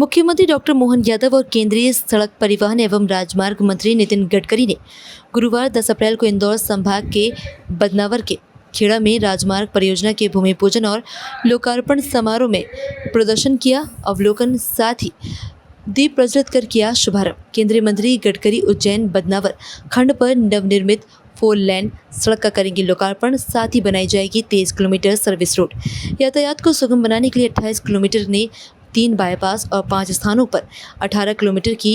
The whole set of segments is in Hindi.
मुख्यमंत्री डॉक्टर मोहन यादव और केंद्रीय सड़क परिवहन एवं राजमार्ग मंत्री नितिन गडकरी ने गुरुवार 10 अप्रैल को इंदौर संभाग के बदनावर के खेड़ा में राजमार्ग परियोजना के भूमि पूजन और लोकार्पण समारोह में प्रदर्शन किया अवलोकन, साथ ही दीप प्रज्वलित कर किया शुभारंभ। केंद्रीय मंत्री गडकरी उज्जैन बदनावर खंड पर नवनिर्मित 4 लेन सड़क का करेंगे लोकार्पण, साथ ही बनाई जाएगी 23 किलोमीटर सर्विस रोड। यातायात को सुगम बनाने के लिए 28 किलोमीटर ने 3 बाईपास और 5 स्थानों पर 18 किलोमीटर की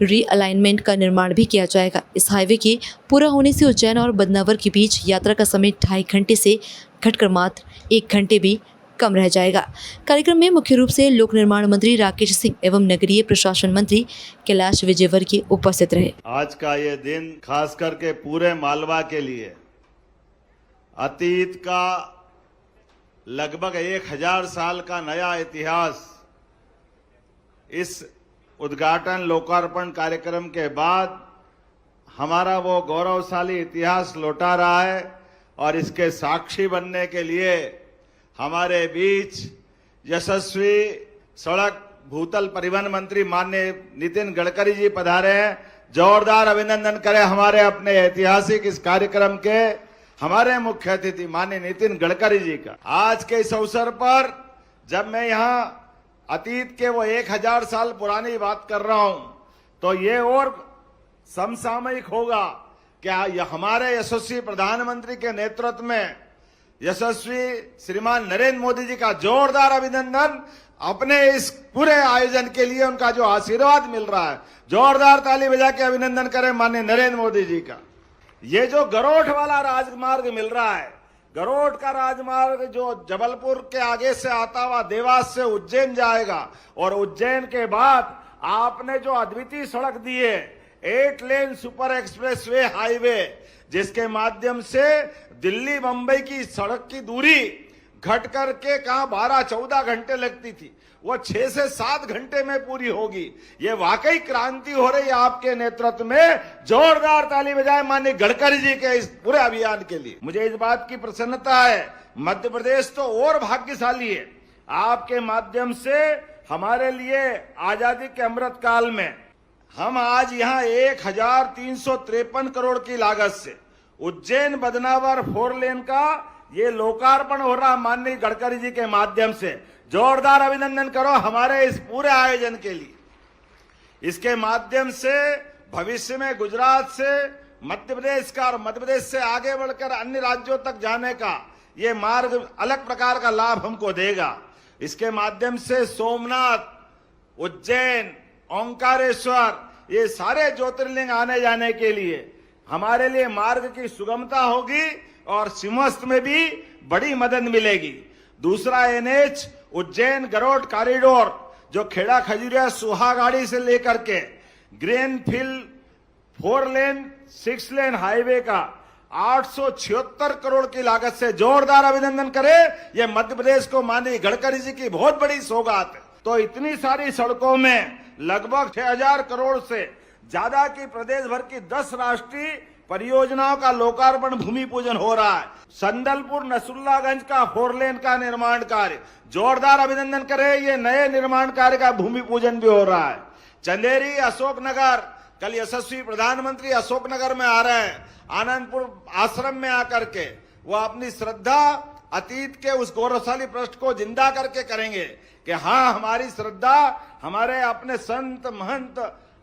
रीअलाइनमेंट का निर्माण भी किया जाएगा। इस हाईवे के पूरा होने से उज्जैन और बदनावर के बीच यात्रा का समय 2.5 घंटे से घटकर मात्र 1 घंटे भी कम रह जाएगा। कार्यक्रम में मुख्य रूप से लोक निर्माण मंत्री राकेश सिंह एवं नगरीय प्रशासन मंत्री कैलाश विजयवर्गीय उपस्थित रहे। आज का ये दिन खास करके पूरे मालवा के लिए अतीत का लगभग 1000 साल का नया इतिहास इस उद्घाटन लोकार्पण कार्यक्रम के बाद हमारा वो गौरवशाली इतिहास लौटा रहा है और इसके साक्षी बनने के लिए हमारे बीच यशस्वी सड़क भूतल परिवहन मंत्री माननीय नितिन गडकरी जी पधारे हैं। जोरदार अभिनंदन करें हमारे अपने ऐतिहासिक इस कार्यक्रम के हमारे मुख्य अतिथि माननीय नितिन गडकरी जी का। आज के इस अवसर पर जब मैं यहाँ अतीत के वो 1000 साल पुरानी बात कर रहा हूं तो ये और समसामयिक होगा कि हमारे यशस्वी प्रधानमंत्री के नेतृत्व में यशस्वी श्रीमान नरेंद्र मोदी जी का जोरदार अभिनंदन। अपने इस पूरे आयोजन के लिए उनका जो आशीर्वाद मिल रहा है, जोरदार ताली बजा के अभिनंदन करें माननीय नरेंद्र मोदी जी का। ये जो गरोठ वाला राजमार्ग मिल रहा है, गरोठ का राजमार्ग जो जबलपुर के आगे से आता हुआ देवास से उज्जैन जाएगा और उज्जैन के बाद आपने जो अद्वितीय सड़क दी है 8 लेन सुपर एक्सप्रेस वे हाईवे, जिसके माध्यम से दिल्ली मुंबई की सड़क की दूरी घट करके कहां 12-14 घंटे लगती थी, वो 6 से 7 घंटे में पूरी होगी। ये वाकई क्रांति हो रही है आपके नेतृत्व में। जोरदार ताली बजाए माननीय गडकरी जी के इस पूरे अभियान के लिए। मुझे इस बात की प्रसन्नता है, मध्य प्रदेश तो और भाग्यशाली है, आपके माध्यम से हमारे लिए आजादी के अमृत काल में हम आज यहाँ 1353 करोड़ की लागत से उज्जैन बदनावर 4 लेन का ये लोकार्पण हो रहा माननीय गडकरी जी के माध्यम से। जोरदार अभिनंदन करो हमारे इस पूरे आयोजन के लिए। इसके माध्यम से भविष्य में गुजरात से मध्य प्रदेश का और मध्य प्रदेश से आगे बढ़कर अन्य राज्यों तक जाने का ये मार्ग अलग प्रकार का लाभ हमको देगा। इसके माध्यम से सोमनाथ, उज्जैन, ओंकारेश्वर, ये सारे ज्योतिर्लिंग आने जाने के लिए हमारे लिए मार्ग की सुगमता होगी और सिंहस्थ में भी बड़ी मदद मिलेगी। दूसरा NH उज्जैन गरोठ कॉरिडोर जो खेड़ा खजुरिया सुहागाड़ी से लेकर के ग्रीनफील्ड 4 लेन 6 लेन हाईवे का 876 करोड़ की लागत से जोरदार अभिनंदन करें। यह मध्य प्रदेश को माननीय गडकरी जी की बहुत बड़ी सौगात है। तो इतनी सारी सड़कों में लगभग 6000 करोड़ से ज्यादा की प्रदेश भर की 10 राष्ट्रीय परियोजनाओं का लोकार्पण भूमि पूजन हो रहा है। संदलपुर नसरुल्लागंज का 4 लेन का निर्माण कार्य, जोरदार अभिनंदन करें, ये नए निर्माण कार्य का भूमि पूजन भी हो रहा है। चंदेरी अशोकनगर, कल यशस्वी प्रधानमंत्री अशोकनगर में आ रहे हैं, आनंदपुर आश्रम में आकर के वो अपनी श्रद्धा अतीत के उस गौरवशाली पृष्ठ को जिंदा करके करेंगे कि हाँ, हमारी श्रद्धा हमारे अपने संत महंत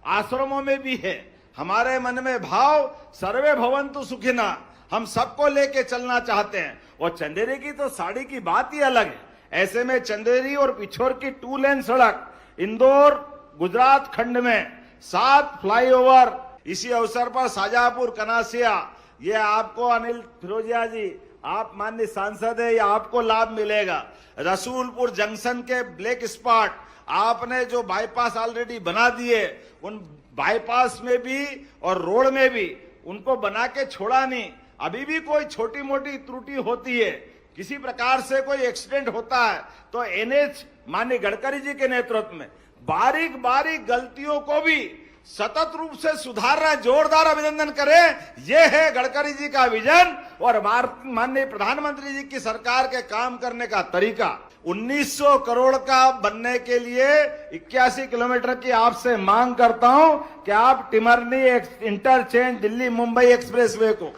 आश्रमों में भी है। हमारे मन में भाव सर्वे भवन्तु सुखिना, हम सबको लेके चलना चाहते हैं। और चंदेरी की तो साड़ी की बात ही अलग है। ऐसे में चंदेरी और पिछोर की 2 लेन सड़क, इंदौर गुजरात खंड में 7 फ्लाईओवर, इसी अवसर पर शाजापुर कनासिया, ये आपको अनिल फिरोजिया जी, आप माननीय सांसद है, ये आपको लाभ मिलेगा। रसूलपुर जंक्शन के ब्लैक स्पॉट आपने जो बाईपास ऑलरेडी बना दिए, उन बाईपास में भी और रोड में भी उनको बना के छोड़ा नहीं। अभी भी कोई छोटी मोटी त्रुटि होती है, किसी प्रकार से कोई एक्सीडेंट होता है तो NH माननीय गडकरी जी के नेतृत्व में बारीक बारीक गलतियों को भी सतत रूप से सुधार रहे। जोरदार अभिनंदन करें, यह है गडकरी जी का विजन और माननीय प्रधानमंत्री जी की सरकार के काम करने का तरीका। 1900 करोड़ का बनने के लिए 81 किलोमीटर की आपसे मांग करता हूं कि आप टिमरनी इंटरचेंज दिल्ली मुंबई एक्सप्रेसवे को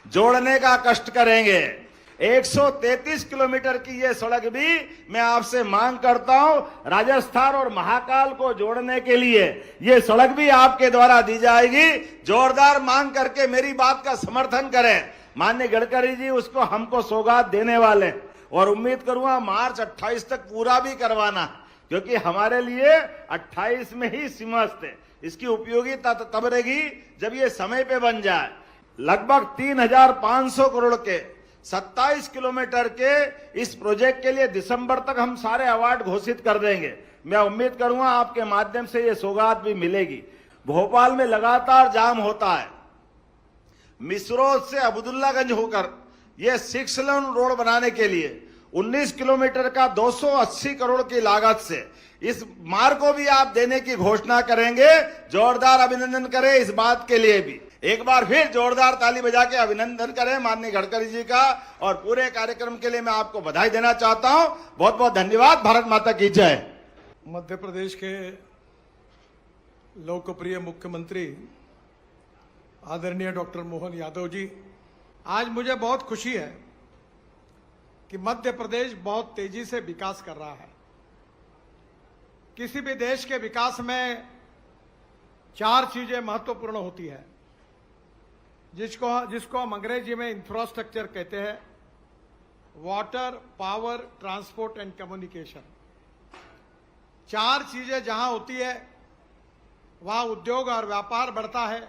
जोड़ने का कष्ट करेंगे। 133 किलोमीटर की ये सड़क भी मैं आपसे मांग करता हूं, राजस्थान और महाकाल को जोड़ने के लिए ये सड़क भी आपके द्वारा दी जाएगी। जोरदार मांग करके मेरी बात का समर्थन करें। माननीय गडकरी जी उसको हमको सौगात देने वाले और उम्मीद करूंगा मार्च 28 तक पूरा भी करवाना, क्योंकि हमारे लिए 28 में ही सिमस्त है। इसकी उपयोगिता तब रहेगी जब ये समय पे बन जाए। लगभग 3500 करोड़ के 27 किलोमीटर के इस प्रोजेक्ट के लिए दिसंबर तक हम सारे अवार्ड घोषित कर देंगे। मैं उम्मीद करूंगा आपके माध्यम से ये सौगात भी मिलेगी। भोपाल में लगातार जाम होता है। मिसरोद से अब्दुल्लागंज होकर ये 6 लेन रोड बनाने के लिए 19 किलोमीटर का 280 करोड़ की लागत से इस मार्ग को भी आप देने की घोषणा करेंगे। जोरदार अभिनंदन करें इस बात के लिए भी। एक बार फिर जोरदार ताली बजा के अभिनंदन करें माननीय गडकरी जी का, और पूरे कार्यक्रम के लिए मैं आपको बधाई देना चाहता हूं। बहुत बहुत धन्यवाद। भारत माता की जय। मध्य प्रदेश के लोकप्रिय मुख्यमंत्री आदरणीय डॉक्टर मोहन यादव जी, आज मुझे बहुत खुशी है कि मध्य प्रदेश बहुत तेजी से विकास कर रहा है। किसी भी देश के विकास में 4 चीजें महत्वपूर्ण होती है, जिसको हम अंग्रेजी में इंफ्रास्ट्रक्चर कहते हैं। Water, power, transport and communication. 4 चीजें जहां होती है वहां उद्योग और व्यापार बढ़ता है,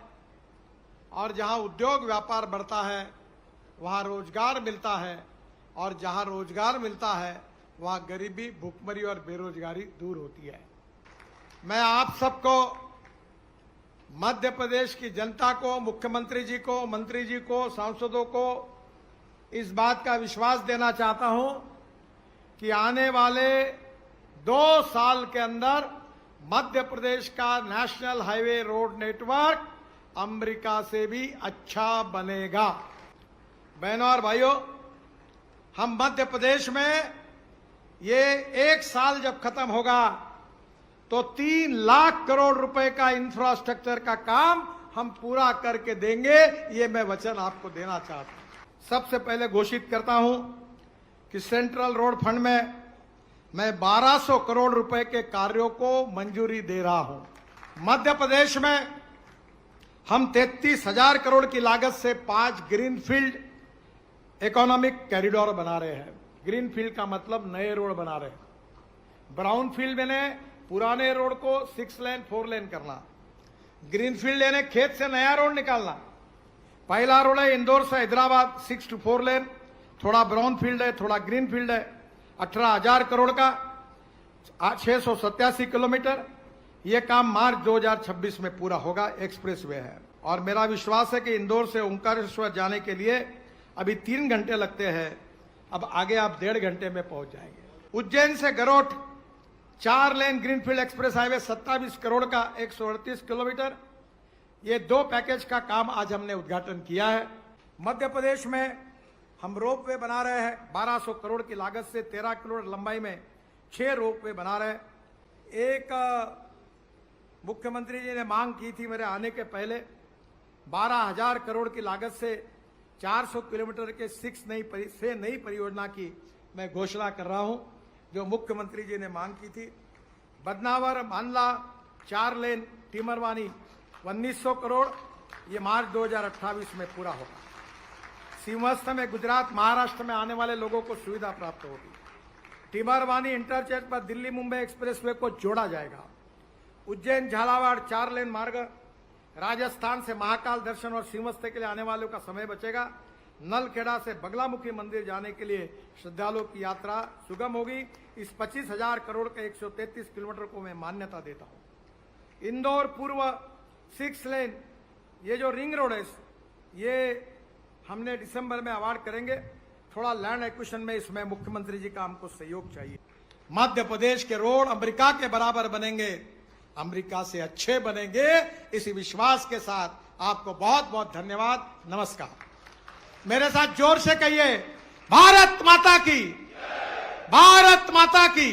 और जहां उद्योग व्यापार बढ़ता है वहां रोजगार मिलता है, और जहां रोजगार मिलता है वहां गरीबी, भूखमरी और बेरोजगारी दूर होती है। मैं आप सबको, मध्य प्रदेश की जनता को, मुख्यमंत्री जी को, मंत्री जी को, सांसदों को इस बात का विश्वास देना चाहता हूं कि आने वाले 2 साल के अंदर मध्य प्रदेश का national highway road network America से भी अच्छा बनेगा। बहनों और भाइयों, हम मध्य प्रदेश में ये 1 साल जब खत्म होगा तो 3 लाख करोड़ रुपए का इंफ्रास्ट्रक्चर का काम हम पूरा करके देंगे। ये मैं वचन आपको देना चाहता हूं। सबसे पहले घोषित करता हूं कि सेंट्रल रोड फंड में मैं 1200 करोड़ रुपए के कार्यों को मंजूरी दे रहा हूं। मध्य प्रदेश में हम 33,000 करोड़ की लागत से 5 ग्रीनफील्ड इकोनॉमिक कॉरिडोर बना रहे हैं। ग्रीनफील्ड का मतलब नए रोड बना रहे हैं। ब्राउन फील्ड में पुराने रोड को 6 लेन 4 लेन करना। ग्रीनफील्ड यानी खेत से नया रोड निकालना। पहला रोड है इंदौर से हैदराबाद 6 to 4 लेन, थोड़ा ब्राउन फील्ड है, थोड़ा ग्रीन फील्ड है। 18,000 करोड़ का 687 किलोमीटर। यह काम मार्च 2026 में पूरा होगा। एक्सप्रेसवे है, और मेरा विश्वास है कि इंदौर से ओंकारेश्वर जाने के लिए अभी 3 घंटे लगते हैं, अब आगे आप 1.5 घंटे में पहुंच जाएंगे। उज्जैन से Garoth 4 lane greenfield express highway 27 crore का 138 किलोमीटर। ये 2 पैकेज का काम आज हमने उद्घाटन किया है। मध्य प्रदेश में हम रोपवे बना रहे हैं। 1200 करोड़ की लागत से 13 किलोमीटर लंबाई में 6 रोपवे बना रहे हैं। एक मुख्यमंत्री जी ने मांग की थी मेरे आने के पहले, 12,000 करोड़ की लागत से 400 किलोमीटर के 6 नई परियोजना की मैं घोषणा कर रहा हूं, जो मुख्यमंत्री जी ने मांग की थी। बदनावर मांडला 4 लेन टिमरवानी 1900 करोड़, ये मार्च 2028 में पूरा होगा। सीमास्थ में गुजरात महाराष्ट्र में आने वाले लोगों को सुविधा प्राप्त होगी। टिमरवानी इंटरचेंज पर दिल्ली मुंबई एक्सप्रेसवे को जोड़ा जाएगा। उज्जैन झालावाड़ 4 लेन मार्ग, राजस्थान से महाकाल दर्शन और सीमस्ते के लिए आने वालों का समय बचेगा। नलखेड़ा से बगलामुखी मंदिर जाने के लिए श्रद्धालुओं की यात्रा सुगम होगी। इस 25,000 करोड़ के 133 किलोमीटर को मैं मान्यता देता हूं। इंदौर पूर्व 6 लेन, ये जो रिंग रोड है, ये हमने दिसंबर में अवार्ड करेंगे। थोड़ा लैंड एक्विजिशन में इसमें मुख्यमंत्री जी का हमको सहयोग चाहिए। मध्य प्रदेश के रोड अमेरिका के बराबर बनेंगे, अमेरिका से अच्छे बनेंगे। इसी विश्वास के साथ आपको बहुत बहुत धन्यवाद। नमस्कार। मेरे साथ जोर से कहिए, भारत माता की, भारत माता की